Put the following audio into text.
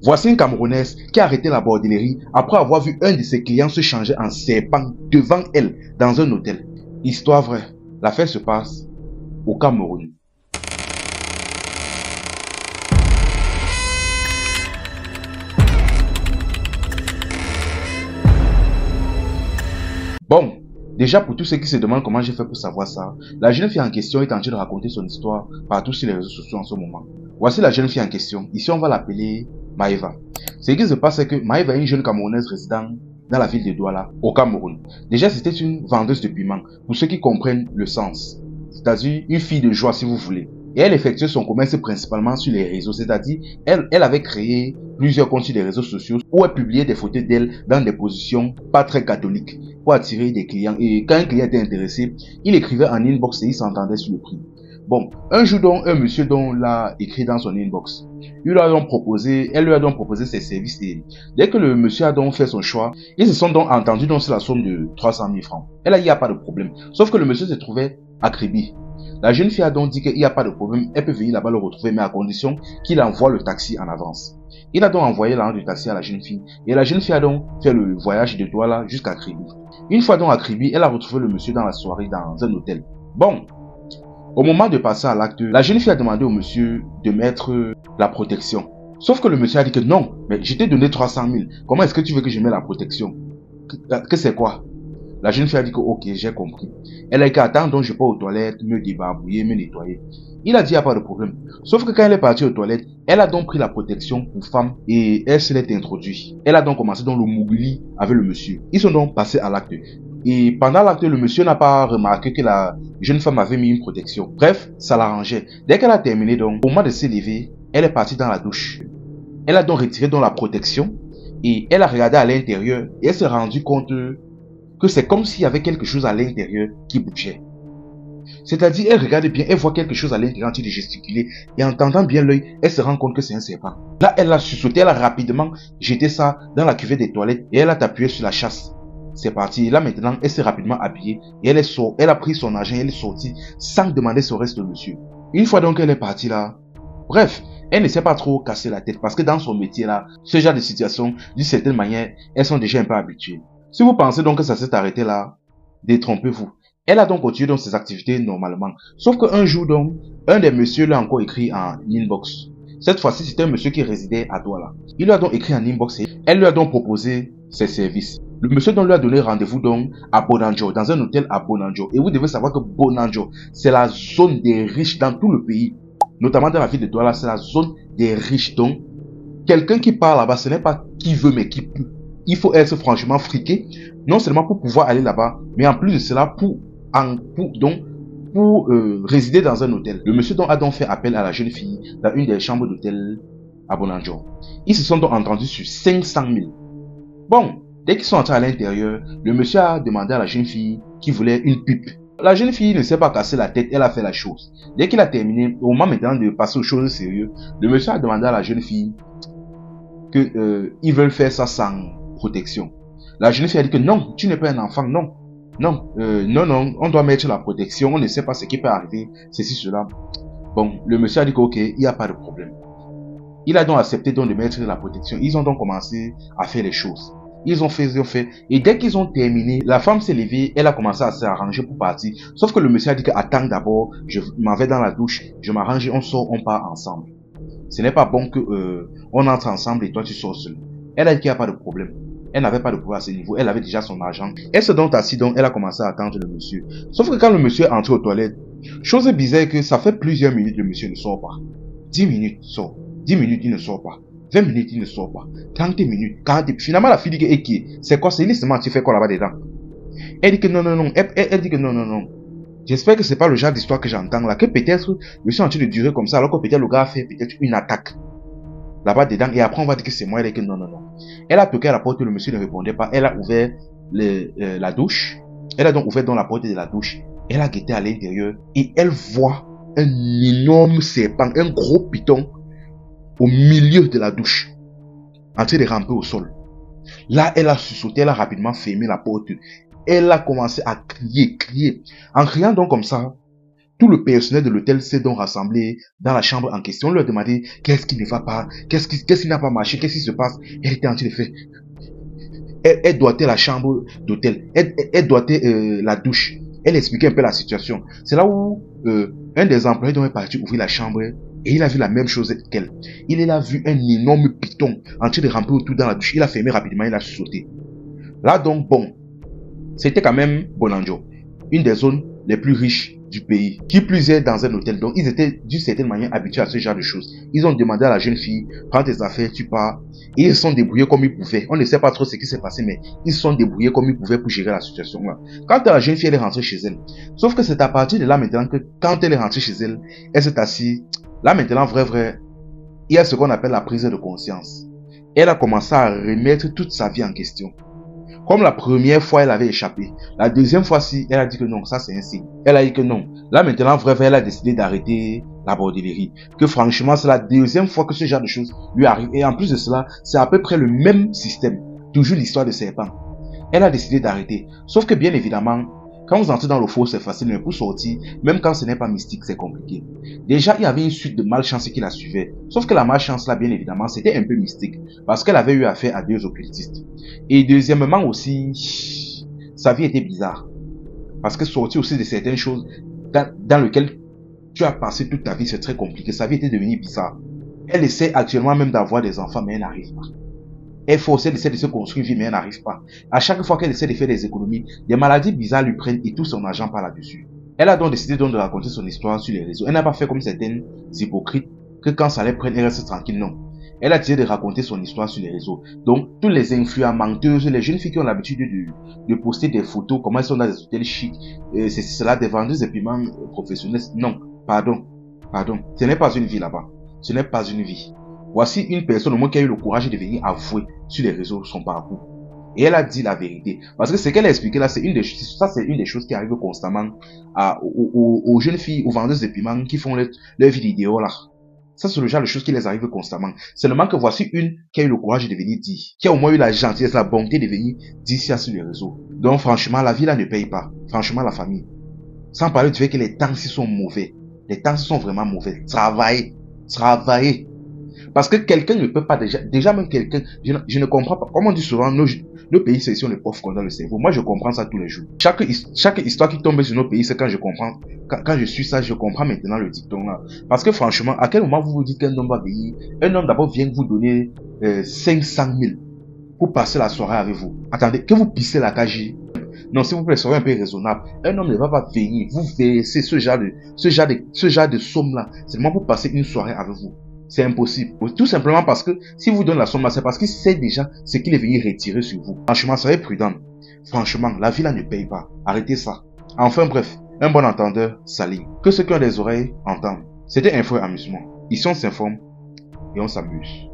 Voici une Camerounaise qui a arrêté la bordellerie après avoir vu un de ses clients se changer en serpent devant elle dans un hôtel. Histoire vraie, l'affaire se passe au Cameroun. Bon, déjà pour tous ceux qui se demandent comment j'ai fait pour savoir ça, la jeune fille en question est en train de raconter son histoire partout sur les réseaux sociaux en ce moment. Voici la jeune fille en question. Ici, on va l'appeler Maïva. Ce qui se passe, c'est que Maïva est une jeune Camerounaise résidant dans la ville de Douala, au Cameroun. Déjà, c'était une vendeuse de piment, pour ceux qui comprennent le sens. C'est-à-dire une fille de joie, si vous voulez. Et elle effectuait son commerce principalement sur les réseaux, c'est-à-dire elle avait créé plusieurs comptes sur les réseaux sociaux où elle publiait des photos d'elle dans des positions pas très catholiques pour attirer des clients. Et quand un client était intéressé, il écrivait en inbox et il s'entendait sur le prix. Bon, un jour donc, un monsieur dont l'a écrit dans son inbox, elle lui a donc proposé ses services et dès que le monsieur a donc fait son choix, ils se sont donc entendus donc sur la somme de 300 000 francs. Et là, il n'y a pas de problème. Sauf que le monsieur se trouvait à Kribi. La jeune fille a donc dit qu'il n'y a pas de problème, elle peut venir là-bas le retrouver, mais à condition qu'il envoie le taxi en avance. Il a donc envoyé l'argent du taxi à la jeune fille, et la jeune fille a donc fait le voyage de Douala jusqu'à Kribi. Une fois donc à Kribi, elle a retrouvé le monsieur dans la soirée dans un hôtel. Bon, au moment de passer à l'acte, la jeune fille a demandé au monsieur de mettre la protection. Sauf que le monsieur a dit que non, mais je t'ai donné 300 000, comment est-ce que tu veux que je mette la protection? Que c'est quoi? La jeune fille a dit que ok, j'ai compris. Elle a dit qu'attends donc je pars aux toilettes, me débarbouiller, me nettoyer. Il a dit il n'y a pas de problème. Sauf que quand elle est partie aux toilettes, elle a donc pris la protection pour femme et elle se l'est introduite. Elle a donc commencé dans le mougli avec le monsieur. Ils sont donc passés à l'acte. Et pendant l'acte, le monsieur n'a pas remarqué que la jeune femme avait mis une protection. Bref, ça l'arrangeait. Dès qu'elle a terminé donc, au moment de se lever, elle est partie dans la douche. Elle a donc retiré donc la protection et elle a regardé à l'intérieur et elle s'est rendue compte que c'est comme s'il y avait quelque chose à l'intérieur qui bougeait. C'est-à-dire, elle regarde bien, elle voit quelque chose à l'intérieur en train de gesticuler et en tendant bien l'œil, elle se rend compte que c'est un serpent. Là, elle a sursauté, elle a rapidement jeté ça dans la cuvette des toilettes et elle a appuyé sur la chasse. C'est parti. Et là maintenant, elle s'est rapidement habillée et elle a pris son argent et elle est sortie sans demander ce reste de monsieur. Une fois donc elle est partie là, bref, elle ne s'est pas trop cassé la tête parce que dans son métier là, ce genre de situation, d'une certaine manière, elles sont déjà un peu habituées. Si vous pensez donc que ça s'est arrêté là, détrompez-vous. Elle a donc continué dans ses activités normalement. Sauf qu'un jour donc, un des messieurs l'a encore écrit en inbox. Cette fois-ci, c'était un monsieur qui résidait à Douala. Il lui a donc écrit en inbox et elle lui a donc proposé ses services. Le monsieur donc lui a donné rendez-vous donc à Bonanjo, dans un hôtel à Bonanjo. Et vous devez savoir que Bonanjo, c'est la zone des riches dans tout le pays. Notamment dans la ville de Douala, c'est la zone des riches. Donc, quelqu'un qui part là-bas, ce n'est pas qui veut mais qui peut. Il faut être franchement friqué, non seulement pour pouvoir aller là-bas, mais en plus de cela, pour résider dans un hôtel. Le monsieur donc a donc fait appel à la jeune fille dans une des chambres d'hôtel à Bonanjo. Ils se sont donc entendus sur 500 000. Bon, dès qu'ils sont entrés à l'intérieur, le monsieur a demandé à la jeune fille qui voulait une pipe. La jeune fille ne s'est pas cassé la tête, elle a fait la chose. Dès qu'il a terminé, au moment maintenant de passer aux choses sérieuses, le monsieur a demandé à la jeune fille que ils veulent faire ça sans protection. La jeune fille a dit que non, tu n'es pas un enfant, non. Non, on doit mettre la protection, on ne sait pas ce qui peut arriver, ceci, cela. Bon, le monsieur a dit que ok, il n'y a pas de problème. Il a donc accepté donc de mettre la protection. Ils ont donc commencé à faire les choses. Ils ont fait. Et dès qu'ils ont terminé, la femme s'est levée, elle a commencé à s'arranger pour partir. Sauf que le monsieur a dit que attends d'abord, je m'en vais dans la douche, je m'arrange, on sort, on part ensemble. Ce n'est pas bon que on entre ensemble et toi tu sors seul. Elle a dit qu'il n'y a pas de problème. Elle n'avait pas de problème à ce niveau. Elle avait déjà son argent. Elle se donc assise donc, elle a commencé à attendre le monsieur. Sauf que quand le monsieur est entré aux toilettes, chose bizarre que ça fait plusieurs minutes le monsieur ne sort pas. 10 minutes sort. 10 minutes il ne sort pas. 20 minutes il ne sort pas. 30 minutes, 40 minutes. Finalement la fille dit que c'est quoi, c'est laisse-moi, tu fais quoi là-bas dedans? Elle dit que non. Elle dit que non. J'espère que c'est pas le genre d'histoire que j'entends là. Que peut-être je suis en train de durer comme ça alors que peut-être le gars a fait peut-être une attaque là-bas dedans et après on va dire que c'est moi. Elle dit que non. Elle a toqué à la porte, le monsieur ne répondait pas. Elle a ouvert la douche. Elle a donc ouvert dans la porte de la douche. Elle a guetté à l'intérieur et elle voit un énorme serpent, un gros python au milieu de la douche, en train de ramper au sol. Là, elle a sursauté, elle a rapidement fermé la porte. Elle a commencé à crier. En criant donc comme ça, Tout le personnel de l'hôtel s'est donc rassemblé dans la chambre en question. On leur demandait qu'est-ce qui ne va pas, qu'est-ce qui n'a pas marché, qu'est-ce qui se passe. Elle était en train de faire. Elle doigtait la chambre d'hôtel. Elle doigtait la douche. Elle expliquait un peu la situation. C'est là où un des employés donc est parti ouvrir la chambre et il a vu la même chose qu'elle. Il a vu un énorme python en train de ramper autour dans la douche. Il a fermé rapidement, il a sauté. Là donc, bon, c'était quand même Bonanjo, une des zones les plus riches du pays, qui plus est dans un hôtel. Donc, ils étaient d'une certaine manière habitués à ce genre de choses. Ils ont demandé à la jeune fille, prends tes affaires, tu pars. Et ils se sont débrouillés comme ils pouvaient. On ne sait pas trop ce qui s'est passé, mais ils se sont débrouillés comme ils pouvaient pour gérer la situation là. Quant à la jeune fille, elle est rentrée chez elle. Sauf que c'est à partir de là maintenant que quand elle est rentrée chez elle, elle s'est assise. Là maintenant, vrai, il y a ce qu'on appelle la prise de conscience. Elle a commencé à remettre toute sa vie en question. Comme la première fois, elle avait échappé. La deuxième fois-ci, elle a dit que non, ça c'est un signe. Elle a dit que non. Là maintenant, vrai, elle a décidé d'arrêter la bordellerie. Que franchement, c'est la deuxième fois que ce genre de choses lui arrive. Et en plus de cela, c'est à peu près le même système. Toujours l'histoire de serpent. Elle a décidé d'arrêter. Sauf que bien évidemment, quand vous entrez dans le faux, c'est facile, mais pour sortir, même quand ce n'est pas mystique, c'est compliqué. Déjà, il y avait une suite de malchance qui la suivait. Sauf que la malchance là, bien évidemment, c'était un peu mystique. Parce qu'elle avait eu affaire à deux occultistes. Et deuxièmement aussi, sa vie était bizarre. Parce que sortir aussi de certaines choses dans lesquelles tu as passé toute ta vie, c'est très compliqué. Sa vie était devenue bizarre. Elle essaie actuellement même d'avoir des enfants, mais elle n'arrive pas. Elle essaie de se construire une vie, mais elle n'arrive pas. À chaque fois qu'elle essaie de faire des économies, des maladies bizarres lui prennent et tout son argent part là-dessus. Elle a donc décidé de raconter son histoire sur les réseaux. Elle n'a pas fait comme certaines hypocrites que quand ça les prenne, elle reste tranquille, non. Elle a décidé de raconter son histoire sur les réseaux. Donc, tous les influenceuses, les jeunes filles qui ont l'habitude de poster des photos, comment elles sont dans des hôtels chics, c'est cela, des vendeuses de piments professionnels. Non, pardon. Ce n'est pas une vie là-bas. Ce n'est pas une vie. Voici une personne au moins qui a eu le courage de venir avouer sur les réseaux son parcours. Et elle a dit la vérité. Parce que ce qu'elle a expliqué là, c'est une des choses qui arrivent constamment aux jeunes filles, aux vendeuses de piments qui font leurs vidéos là. Ça, c'est le genre de choses qui les arrivent constamment. Seulement que voici une qui a eu le courage de venir dire, qui a au moins eu la gentillesse, la bonté de venir dire ça sur les réseaux. Donc franchement, la vie là ne paye pas. Franchement, la famille. Sans parler du fait que les temps ci sont mauvais. Les temps ci sont vraiment mauvais. Travailler. Parce que quelqu'un ne peut pas déjà même quelqu'un, je ne comprends pas, comme on dit souvent, nos pays, c'est sur les pauvres qu'on a le cerveau. Moi, je comprends ça tous les jours. Chaque histoire qui tombe sur nos pays, c'est quand je comprends, quand je suis ça, je comprends maintenant le dicton là. Parce que franchement, à quel moment vous vous dites qu'un homme va venir, un homme d'abord vient vous donner 500 000 pour passer la soirée avec vous. Attendez, que vous pissez la cage. Non, s'il vous plaît, soyez un peu raisonnable. Un homme ne va pas venir vous verser ce genre de somme là, seulement pour passer une soirée avec vous. C'est impossible. Tout simplement parce que si vous donnez la somme là, c'est parce qu'il sait déjà ce qu'il est venu retirer sur vous. Franchement, soyez prudent. Franchement, la vie là ne paye pas. Arrêtez ça. Enfin bref, un bon entendeur s'aligne. Que ceux qui ont des oreilles entendent. C'était Info et Amusement. Ici on s'informe et on s'amuse.